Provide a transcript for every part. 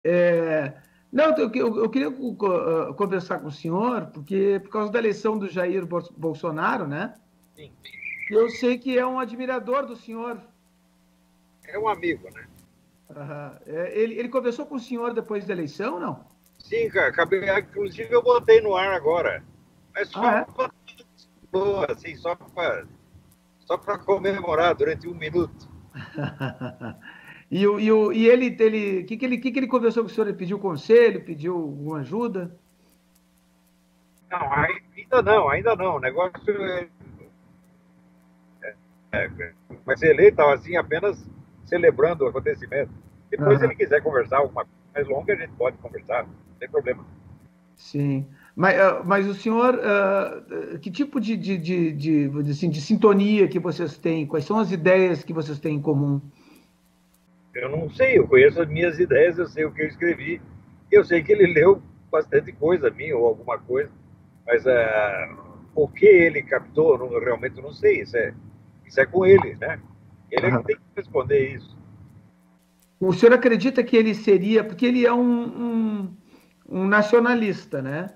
É, não, eu queria conversar com o senhor, porque por causa da eleição do Jair Bolsonaro, né? Sim, Eu sei que é um admirador do senhor. é um amigo, né? Aham. Ele conversou com o senhor depois da eleição, não? Sim, cara, acabei, inclusive eu botei no ar agora. Mas Ah, só é? boa, assim, só para comemorar durante um minuto. E que ele conversou com o senhor? Ele pediu conselho, pediu alguma ajuda? Não, ainda não, ainda não. O negócio vai ser eleito, estava assim, apenas celebrando o acontecimento. Depois, se Aham, ele quiser conversar alguma coisa mais longa, a gente pode conversar, não tem problema. sim. Mas o senhor, que tipo de sintonia que vocês têm? Quais são as ideias que vocês têm em comum? Eu não sei, eu conheço as minhas ideias, eu sei o que eu escrevi, eu sei que ele leu bastante coisa minha ou alguma coisa, mas o que ele captou, não, realmente não sei, isso é com ele, né? Ele é que tem que responder isso. O senhor acredita que ele seria, porque ele é um nacionalista, né?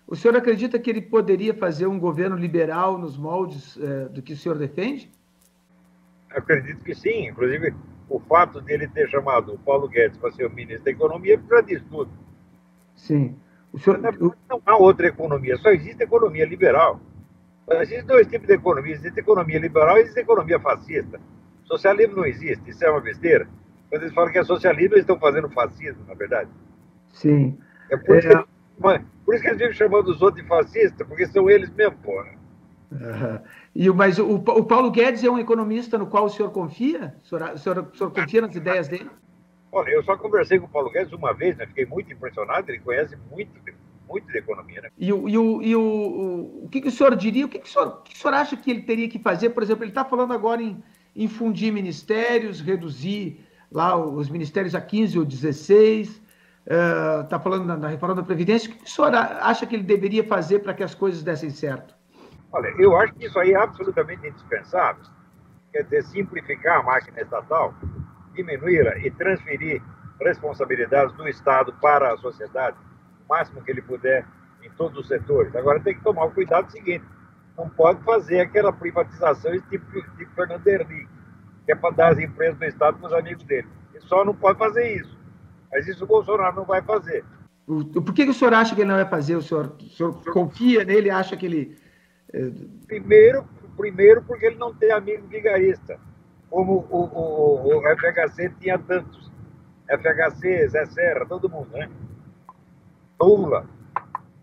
O senhor acredita que ele poderia fazer um governo liberal nos moldes, do que o senhor defende? Acredito que sim, inclusive o fato de ele ter chamado o Paulo Guedes para ser o ministro da Economia já diz tudo. Sim. Na verdade, não há outra economia, só existe economia liberal. Existem dois tipos de economia: existe economia liberal e existe economia fascista. Socialismo não existe, isso é uma besteira. Quando eles falam que é socialismo, eles estão fazendo fascismo, na verdade. Sim. É por É, isso que eles, por isso que eles vivem chamando os outros de fascistas, porque são eles mesmo, porra. aham. Mas o Paulo Guedes é um economista no qual o senhor confia? O senhor confia nas ideias dele? Olha, eu só conversei com o Paulo Guedes uma vez, né? Fiquei muito impressionado, ele conhece muito, muito de economia, né? O que o senhor diria? O que o senhor acha que ele teria que fazer? Por exemplo, ele está falando agora em fundir ministérios, reduzir lá os ministérios a 15 ou 16, está falando na reforma da Previdência. O que o senhor acha que ele deveria fazer para que as coisas dessem certo? Olha, eu acho que isso aí é absolutamente indispensável. Quer dizer, simplificar a máquina estatal, diminuí-la e transferir responsabilidades do Estado para a sociedade, o máximo que ele puder, em todos os setores. Agora tem que tomar o cuidado seguinte: não pode fazer aquela privatização tipo Fernando Henrique, que é para dar as empresas do Estado para os amigos dele. Ele só não pode fazer isso. Mas isso o Bolsonaro não vai fazer. Por que o senhor acha que ele não vai fazer? O senhor confia nele, acha que ele. eh, Primeiro, primeiro porque ele não tem amigo vigarista, como o FHC tinha tantos. FHC, Zé Serra, todo mundo, né? Lula.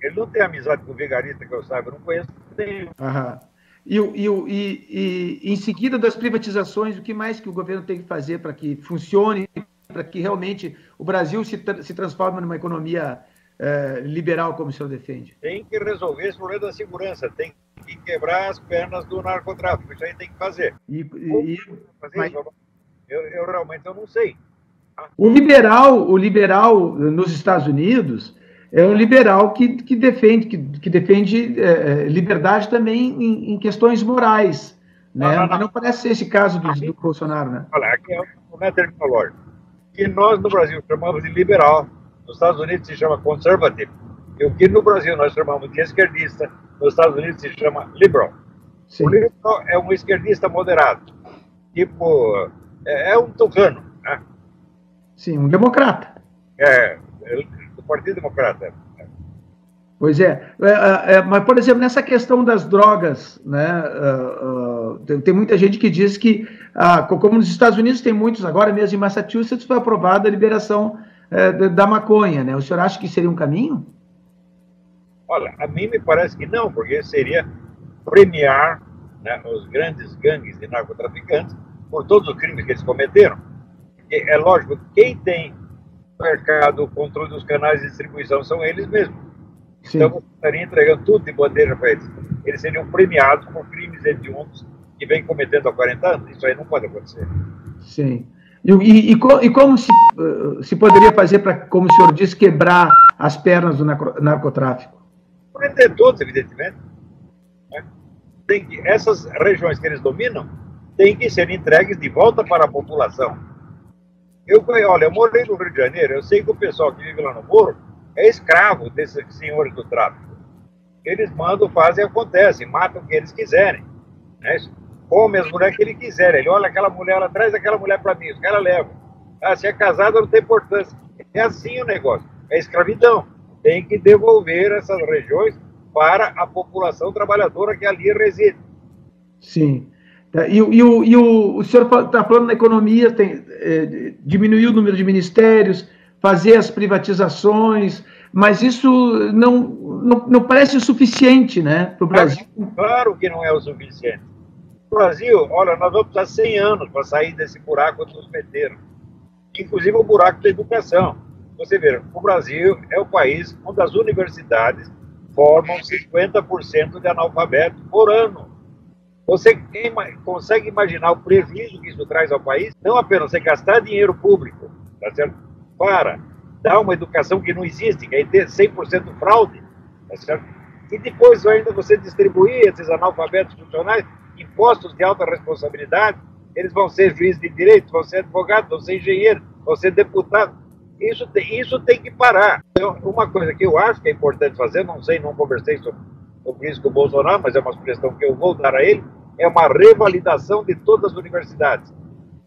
Ele não tem amizade com o vigarista, que eu saiba, eu não conheço nenhum. Aham. Em seguida das privatizações, o que mais que o governo tem que fazer para que funcione, para que realmente o Brasil se transforme numa economia liberal, como o senhor defende? Tem que resolver esse problema da segurança, tem que quebrar as pernas do narcotráfico, isso aí tem que fazer. E, Como e, fazer mas isso? Eu realmente eu não sei. o liberal nos Estados Unidos é um liberal que defende liberdade também em questões morais, Não, né? não, Mas não. não parece ser esse caso do Bolsonaro, né? Olha, aqui é um terminológico. Que nós no Brasil chamamos de liberal, nos Estados Unidos se chama conservative. E o que no Brasil nós chamamos de esquerdista, nos Estados Unidos se chama liberal. O Sim, liberal é um esquerdista moderado, tipo, é um tucano, né? sim, um democrata. É do Partido Democrata. Pois é. Mas, por exemplo, nessa questão das drogas, né, tem muita gente que diz que, como nos Estados Unidos tem muitos, agora mesmo em Massachusetts foi aprovada a liberação da maconha, né? O senhor acha que seria um caminho? Olha, a mim me parece que não, porque seria premiar, né, os grandes gangues de narcotraficantes por todos os crimes que eles cometeram. E é lógico, quem tem mercado, o controle dos canais de distribuição são eles mesmos. Então Sim, você estaria entregando tudo de bandeja para eles. Eles seriam premiados por crimes hediondos que vêm cometendo há 40 anos. Isso aí não pode acontecer. sim. E como se poderia fazer para, como o senhor disse, quebrar as pernas do narcotráfico? Prender todos, evidentemente. Né? Essas regiões que eles dominam têm que ser entregues de volta para a população. Olha, eu morei no Rio de Janeiro, eu sei que o pessoal que vive lá no Morro é escravo desses senhores do tráfico. Eles mandam, fazem e acontece, matam o que eles quiserem. Né? Come as mulheres que ele quiser. Ele olha aquela mulher, ela traz aquela mulher para mim, os caras levam. Ah, se é casada não tem importância. É assim o negócio. É escravidão. Tem que devolver essas regiões para a população trabalhadora que ali reside. Sim. O senhor está falando na economia, diminuir o número de ministérios, fazer as privatizações, mas isso não parece o suficiente, né, para o Brasil. Claro que não é o suficiente. O Brasil, olha, nós vamos precisar 100 anos para sair desse buraco que nos meteram. Inclusive o buraco da educação. Você vê, o Brasil é o país onde as universidades formam 50% de analfabetos por ano. Você consegue imaginar o prejuízo que isso traz ao país? Não apenas você gastar dinheiro público, tá certo? Para dar uma educação que não existe, que é ter 100% fraude, tá certo? E depois ainda você distribuir esses analfabetos funcionais, impostos de alta responsabilidade, eles vão ser juízes de direito, vão ser advogados, vão ser engenheiros, vão ser deputados. Isso tem que parar. Então, uma coisa que eu acho que é importante fazer, não sei, não conversei sobre isso com o Bolsonaro, mas é uma sugestão que eu vou dar a ele, é uma revalidação de todas as universidades.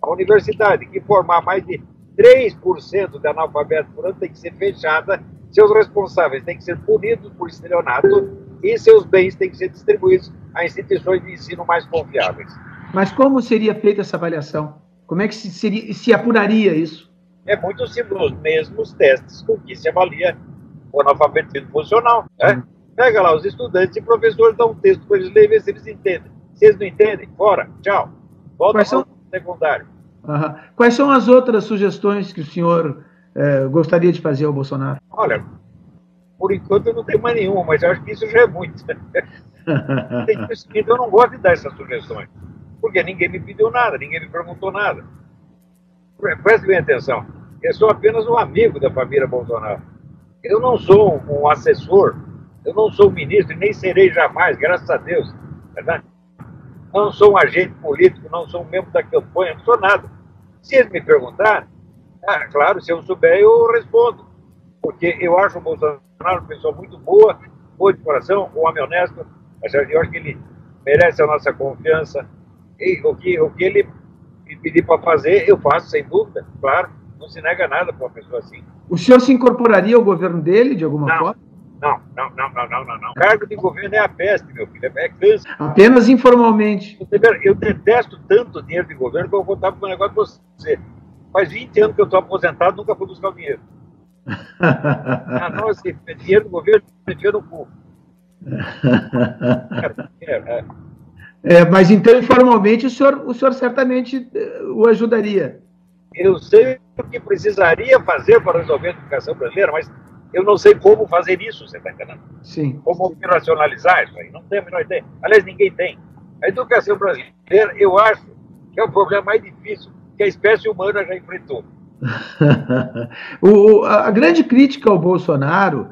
A universidade que formar mais de 3% de analfabetos por ano tem que ser fechada, seus responsáveis têm que ser punidos por estelionato e seus bens têm que ser distribuídos a instituições de ensino mais confiáveis. Mas como seria feita essa avaliação? Como é que se apuraria isso? É muito simples, os mesmos testes com que se avalia o analfabetismo funcional. Né? Pega lá os estudantes e professores dão um texto para eles lerem e ver se eles entendem. Se eles não entendem, fora, tchau. Volta para o secundário. Quais são as outras sugestões que o senhor gostaria de fazer ao Bolsonaro? Olha, por enquanto eu não tenho mais nenhuma, mas eu acho que isso já é muito. Eu não gosto de dar essas sugestões, porque ninguém me pediu nada, ninguém me perguntou nada. Preste bem atenção, eu sou apenas um amigo da família Bolsonaro. Eu não sou um assessor, eu não sou um ministro e nem serei jamais, graças a Deus. Verdade? Não sou um agente político, não sou um membro da campanha, não sou nada. Se eles me perguntarem, claro, se eu souber, eu respondo. Porque eu acho o Bolsonaro uma pessoa muito boa de coração, um homem honesto. Eu acho que ele merece a nossa confiança. E o que ele me pedir para fazer, eu faço, sem dúvida, claro. Não se nega nada para uma pessoa assim. O senhor se incorporaria ao governo dele, de alguma forma? Não. O cargo de governo é a peste, meu filho, é câncer. Apenas informalmente. Eu detesto tanto dinheiro de governo que eu vou contar para um negócio para você. Faz 20 anos que eu estou aposentado, nunca fui buscar o dinheiro. Nossa, dinheiro do governo me enfia no cu. Mas então, informalmente, o senhor certamente o ajudaria. Eu sei o que precisaria fazer para resolver a educação brasileira, mas eu não sei como fazer isso, você está entendendo? Sim. Como operacionalizar isso aí? Não tem a menor ideia. Aliás, ninguém tem. A educação brasileira, eu acho que é o problema mais difícil que a espécie humana já enfrentou. A grande crítica ao Bolsonaro,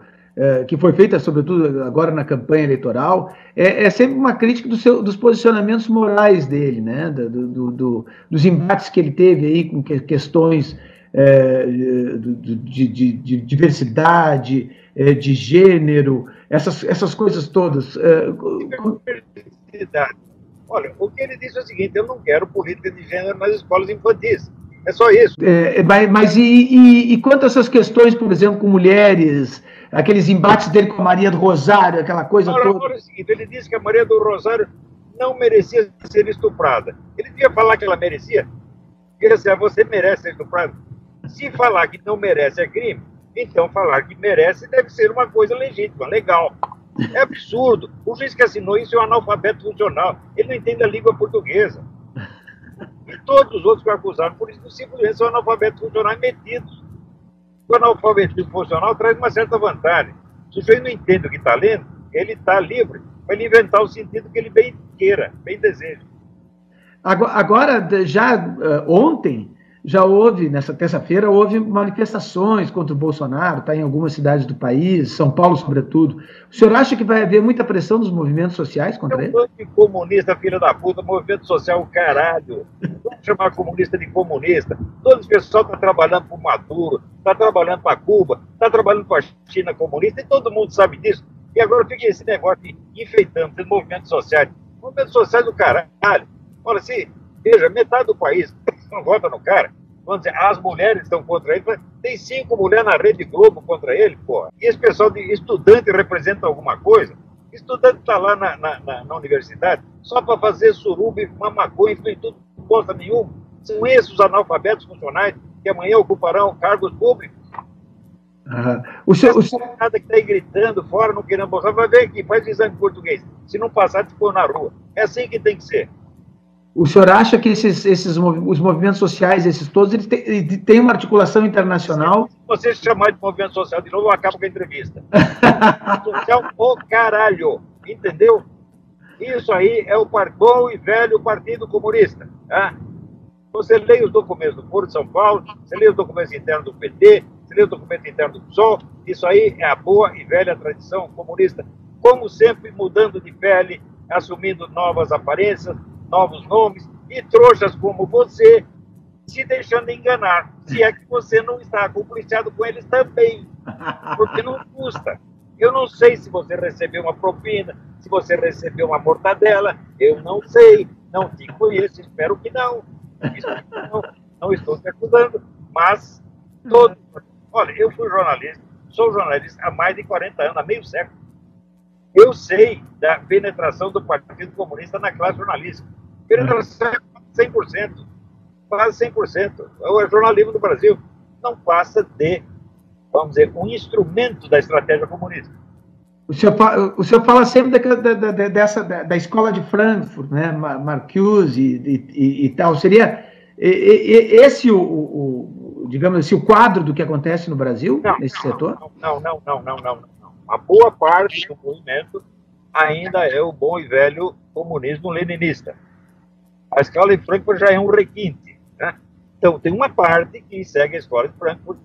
que foi feita, sobretudo agora na campanha eleitoral, é sempre uma crítica dos posicionamentos morais dele, né? Dos embates que ele teve aí com questões de diversidade, de gênero, essas coisas todas. Olha, o que ele disse é o seguinte: eu não quero política de gênero nas escolas infantis. É só isso. Mas quanto a essas questões, por exemplo, com mulheres, aqueles embates dele com a Maria do Rosário, aquela coisa toda? Olha o seguinte, ele disse que a Maria do Rosário não merecia ser estuprada. Ele devia falar que ela merecia. Porque assim, você merece ser estuprada. Se falar que não merece é crime, então falar que merece deve ser uma coisa legítima, legal. É absurdo. O juiz que assinou isso é um analfabeto funcional. Ele não entende a língua portuguesa. E todos os outros que acusaram por isso simplesmente são analfabetos funcionais metidos. O analfabetismo funcional traz uma certa vantagem. Se o sujeito não entende o que está lendo, ele está livre para ele inventar o sentido que ele bem queira, bem deseja. Agora já ontem, já houve, nessa terça-feira, houve manifestações contra o Bolsonaro, está em algumas cidades do país, São Paulo, sobretudo. O senhor acha que vai haver muita pressão dos movimentos sociais contra ele? É um bando de comunista, filha da puta, movimento social, caralho. Vamos chamar comunista de comunista. Todo esse pessoal está trabalhando para o Maduro, está trabalhando para Cuba, está trabalhando para a China comunista, e todo mundo sabe disso. E agora fica esse negócio de enfeitando esses movimentos sociais. Movimentos sociais do caralho. Olha, se, veja, metade do país não vota no cara. Vamos dizer, as mulheres estão contra ele. Tem 5 mulheres na Rede Globo contra ele, porra. E esse pessoal de estudante representa alguma coisa? Estudante está lá na universidade só para fazer suruba e fumar maconha, isso não tem tudo, não gosta nenhum. São esses os analfabetos funcionais que amanhã ocuparão cargos públicos. O senhor nada que está aí gritando fora, não querendo Bolsonaro, vai ver aqui, faz o exame de português. Se não passar, te põe na rua. É assim que tem que ser. O senhor acha que os movimentos sociais, esses todos, eles têm uma articulação internacional? Se você chamar de movimento social de novo, eu acabo com a entrevista. Social, o caralho, entendeu? Isso aí é o bom e velho Partido Comunista. Tá? Você lê os documentos do Foro de São Paulo, você lê os documentos internos do PT, você lê o documento interno do PSOL, isso aí é a boa e velha tradição comunista. Como sempre, mudando de pele, assumindo novas aparências, novos nomes, e trouxas como você, se deixando enganar, se é que você não está compliciado com eles também, porque não custa. Eu não sei se você recebeu uma propina, se você recebeu uma mortadela, eu não sei, não te conheço, espero que não. Não estou te acusando, mas olha, eu fui jornalista, sou jornalista há mais de 40 anos, há meio século. Eu sei da penetração do Partido Comunista na classe jornalística. Penetração é 100%, quase 100%. É o jornalismo do Brasil. Não passa de, vamos dizer, um instrumento da estratégia comunista. O senhor fala sempre da escola de Frankfurt, né? Marcuse e tal. Seria esse digamos assim, o quadro do que acontece no Brasil, nesse setor? Não. Uma boa parte do movimento ainda é o bom e velho comunismo leninista. A escola de Frankfurt já é um requinte, né? Então, tem uma parte que segue a escola de Frankfurt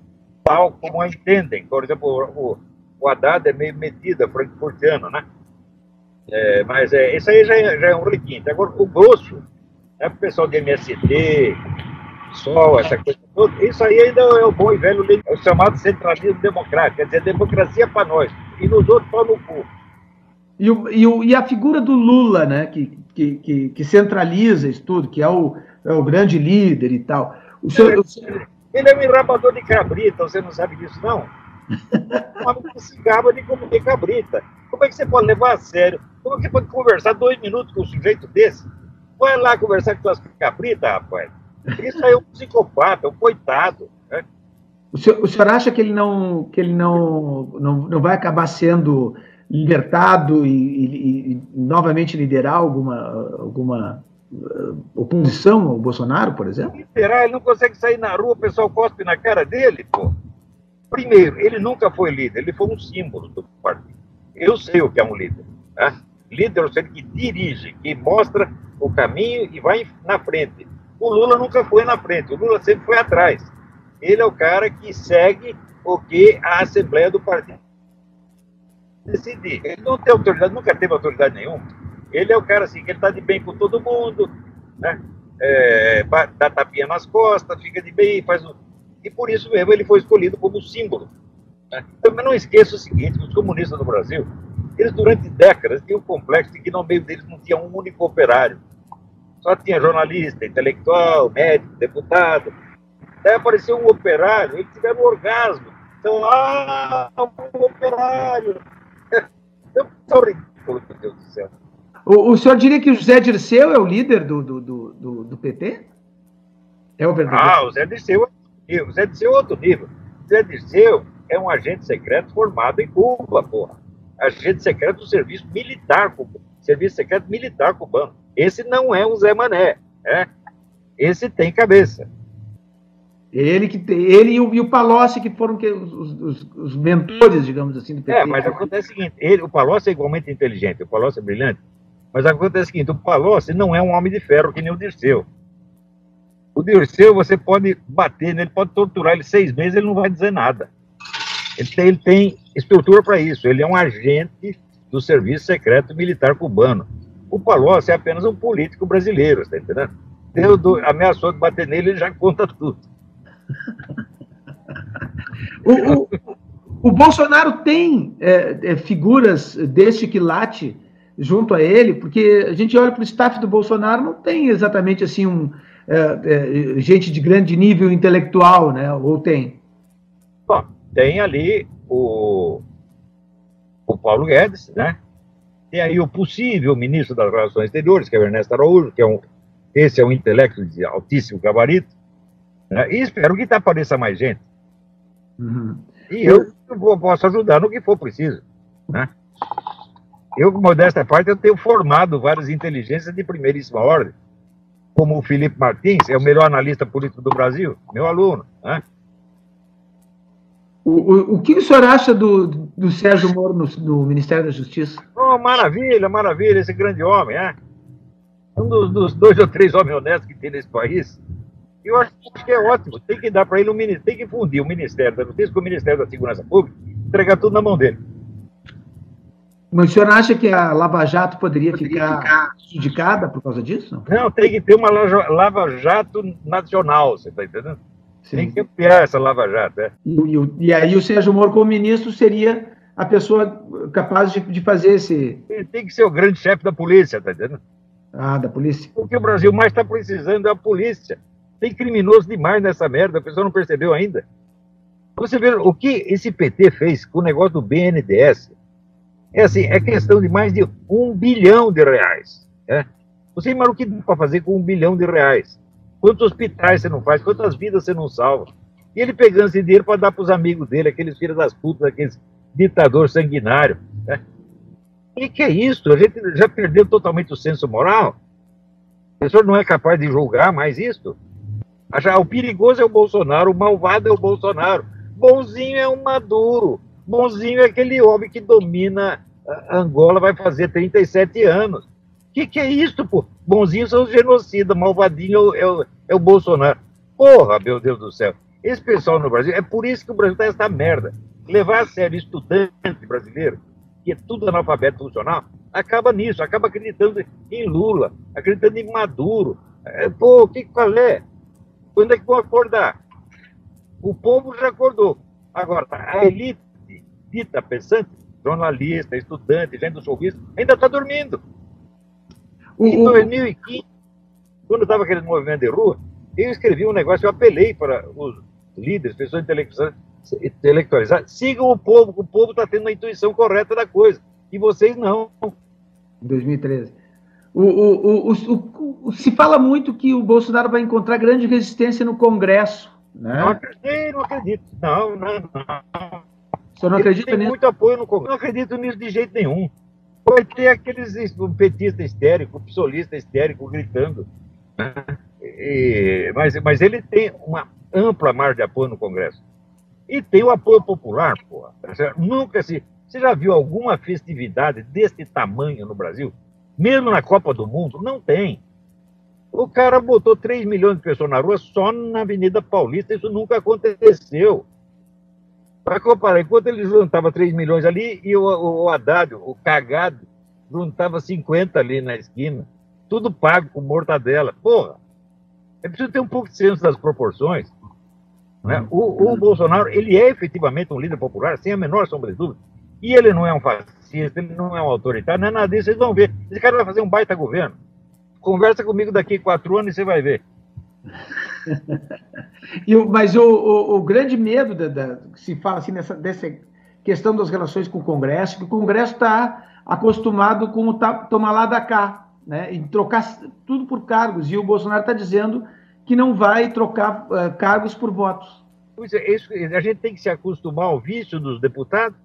tal como a entendem. Por exemplo, o Haddad é meio metida frankfurtiano, né? Mas isso aí já é um requinte. Agora, o grosso, né, o pessoal de MST, PSOL, essa coisa toda, isso aí ainda é o bom e velho, é o chamado centralismo democrático, quer dizer, democracia para nós, e nos outros pau no cu. E a figura do Lula, né, que centraliza isso tudo, que é o grande líder e tal. Ele é um enrabador de cabrita, você não sabe disso, não? Um homem que se gaba de comer cabrita. Como é que você pode levar a sério? Como é que você pode conversar 2 minutos com um sujeito desse? Vai lá conversar com suas cabritas, rapaz. Isso aí é um psicopata, um coitado. Né? O senhor acha que ele não vai acabar sendo libertado e novamente liderar alguma oposição ao Bolsonaro, por exemplo? Liderar, ele não consegue sair na rua, o pessoal cospe na cara dele, pô. Primeiro, ele nunca foi líder, ele foi um símbolo do partido. Eu sei o que é um líder. Né? Líder é o ser que dirige, que mostra o caminho e vai na frente. O Lula nunca foi na frente, o Lula sempre foi atrás. Ele é o cara que segue o que a Assembleia do Partido decidir. Ele não tem autoridade, nunca teve autoridade nenhuma. Ele é o cara assim, que ele está de bem com todo mundo, né? Dá tapinha nas costas, fica de bem, faz um... E por isso mesmo ele foi escolhido como símbolo. Né? Também não esqueça o seguinte, os comunistas do Brasil, eles durante décadas tinham um complexo de que no meio deles não tinha um único operário. Só tinha jornalista, intelectual, médico, deputado. Daí apareceu um operário, eles tiveram um orgasmo. Então, um operário. É ridículo, meu Deus do céu. O senhor diria que o José Dirceu é o líder do PT? É o verdadeiro? O Zé Dirceu é outro nível. O Zé Dirceu é um agente secreto formado em Cuba, porra. Agente secreto do serviço militar cubano. Serviço secreto militar cubano. Esse não é um Zé Mané, né? Esse tem cabeça. Ele e o Palocci, que foram os mentores, digamos assim, do PT. Mas acontece o seguinte, o Palocci é igualmente inteligente, o Palocci é brilhante, mas acontece o seguinte, o Palocci não é um homem de ferro que nem o Dirceu. O Dirceu, você pode bater nele, pode torturar ele 6 meses, ele não vai dizer nada. Ele tem estrutura para isso. Ele é um agente do Serviço Secreto Militar cubano. O Palocci é apenas um político brasileiro, está entendendo? Ameaçou de bater nele, ele já conta tudo. O Bolsonaro tem figuras deste quilate junto a ele, porque a gente olha para o staff do Bolsonaro, não tem exatamente assim gente de grande nível intelectual, né? Ou tem? Bom, tem ali o Paulo Guedes, né? Tem aí o possível ministro das Relações Exteriores, que é o Ernesto Araújo, esse é um intelecto de altíssimo gabarito, né? E espero que apareça mais gente. Uhum. E eu posso ajudar no que for preciso, né? Eu, modesta parte, eu tenho formado várias inteligências de primeiríssima ordem, como o Felipe Martins, é o melhor analista político do Brasil, meu aluno, né? O que o senhor acha do Sérgio Moro no Ministério da Justiça? Oh, maravilha, maravilha, esse grande homem, é? Um dos 2 ou 3 homens honestos que tem nesse país. Eu acho que é ótimo, tem que dar para ele tem que fundir o Ministério da Justiça com o Ministério da Segurança Pública, entregar tudo na mão dele. Mas o senhor acha que a Lava Jato poderia ficar prejudicada por causa disso? Não, tem que ter uma Lava Jato nacional, você está entendendo? Sim. Tem que ampliar essa Lava Jato, é. E aí o Sérgio Moro, como ministro, seria a pessoa capaz de fazer esse... Ele tem que ser o grande chefe da polícia, tá entendendo? Ah, da polícia. O que o Brasil mais está precisando é a polícia. Tem criminoso demais nessa merda, a pessoa não percebeu ainda. Você vê o que esse PT fez com o negócio do BNDES. É assim, é questão de mais de R$1 bilhão. É? Você imagina o que dá para fazer com R$1 bilhão? Quantos hospitais você não faz? Quantas vidas você não salva? E ele pegando esse dinheiro para dar para os amigos dele, aqueles filhos das putas, aqueles ditadores sanguinários. Né? E que é isso? A gente já perdeu totalmente o senso moral? O senhor não é capaz de julgar mais isso? O perigoso é o Bolsonaro, o malvado é o Bolsonaro. Bonzinho é o Maduro. Bonzinho é aquele homem que domina Angola, vai fazer 37 anos. Que é isso, pô? Bonzinho são os genocidas, malvadinho é o Bolsonaro. Porra, meu Deus do céu. Esse pessoal no Brasil, é por isso que o Brasil tá essa merda. Levar a sério estudante brasileiro, que é tudo analfabeto funcional, acaba nisso, acaba acreditando em Lula, acreditando em Maduro. Qual é? Quando é que vão acordar? O povo já acordou. Agora, a elite dita pensante, jornalista, estudante, gente do showbiz, ainda está dormindo. Em 2015, quando estava aquele movimento de rua, eu escrevi um negócio, eu apelei para os líderes, pessoas intelectualizadas, sigam o povo está tendo a intuição correta da coisa, e vocês não. Em 2013. Se fala muito que o Bolsonaro vai encontrar grande resistência no Congresso, né? Não acredito. Não. O senhor não acredita nisso? Tem muito apoio no Congresso. Não acredito nisso de jeito nenhum. Vai ter aqueles petistas histéricos, psolista histérico gritando. Né? Mas ele tem uma ampla margem de apoio no Congresso. E tem o apoio popular, porra. Você já viu alguma festividade desse tamanho no Brasil? Mesmo na Copa do Mundo? Não tem. O cara botou 3 milhões de pessoas na rua só na Avenida Paulista. Isso nunca aconteceu. Para comparar, enquanto ele juntava 3 milhões ali, e o Haddad, o cagado, juntava 50 ali na esquina. Tudo pago com mortadela. Porra, é preciso ter um pouco de senso das proporções. Né? O Bolsonaro, ele é efetivamente um líder popular, sem a menor sombra de dúvida. E ele não é um fascista, ele não é um autoritário, não é nada disso. Vocês vão ver. Esse cara vai fazer um baita governo. Conversa comigo daqui a 4 anos e você vai ver. Mas o grande medo que se fala assim dessa questão das relações com o Congresso, que o Congresso está acostumado com o tomar lá da cá, né, e trocar tudo por cargos, e o Bolsonaro está dizendo que não vai trocar cargos por votos. Pois é, a gente tem que se acostumar ao vício dos deputados,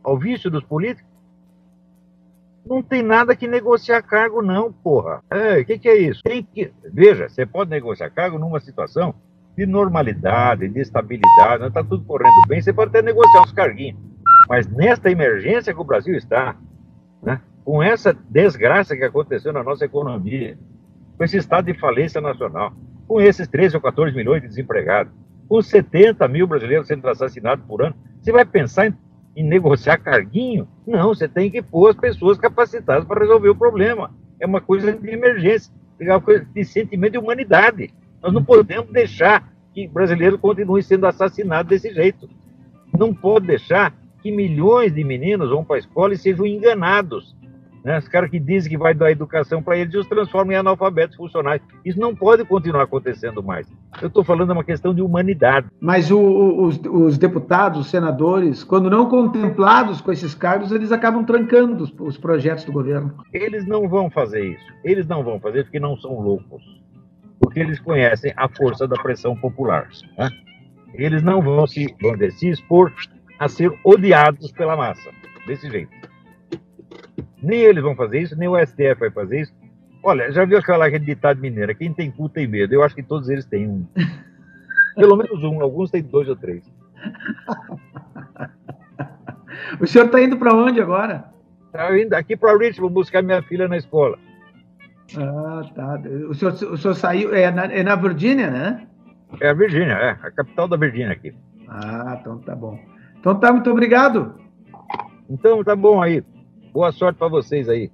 ao vício dos políticos. Não tem nada que negociar cargo, não, porra. O que é isso? Veja, você pode negociar cargo numa situação de normalidade, de estabilidade, está tudo correndo bem, você pode até negociar uns carguinhos. Mas nesta emergência que o Brasil está, né, com essa desgraça que aconteceu na nossa economia, com esse estado de falência nacional, com esses 13 ou 14 milhões de desempregados, com 70 mil brasileiros sendo assassinados por ano, você vai pensar em negociar carguinho? Não, você tem que pôr as pessoas capacitadas para resolver o problema. É uma coisa de emergência, é uma coisa de sentimento de humanidade. Nós não podemos deixar que brasileiros continuem sendo assassinados desse jeito. Não pode deixar que milhões de meninos vão para a escola e sejam enganados. Né? Os caras que dizem que vai dar educação para eles e os transformam em analfabetos funcionais. Isso não pode continuar acontecendo mais. Eu estou falando de uma questão de humanidade. Mas os deputados, os senadores, quando não contemplados com esses cargos, eles acabam trancando os projetos do governo. Eles não vão fazer isso. Eles não vão fazer porque não são loucos. Porque eles conhecem a força da pressão popular. Né? Eles não vão se expor a ser odiados pela massa, desse jeito. Nem eles vão fazer isso, nem o STF vai fazer isso. Olha, já viu aquela ditado mineira, quem tem cu tem medo? Eu acho que todos eles têm um. Pelo menos um, alguns têm 2 ou 3. O senhor está indo para onde agora? Estou indo aqui para Richmond buscar minha filha na escola. Ah, tá. O senhor saiu, é na Virgínia, né? É a Virgínia, a capital da Virgínia aqui. Ah, então tá bom. Então tá, muito obrigado. Então tá bom aí. Boa sorte para vocês aí.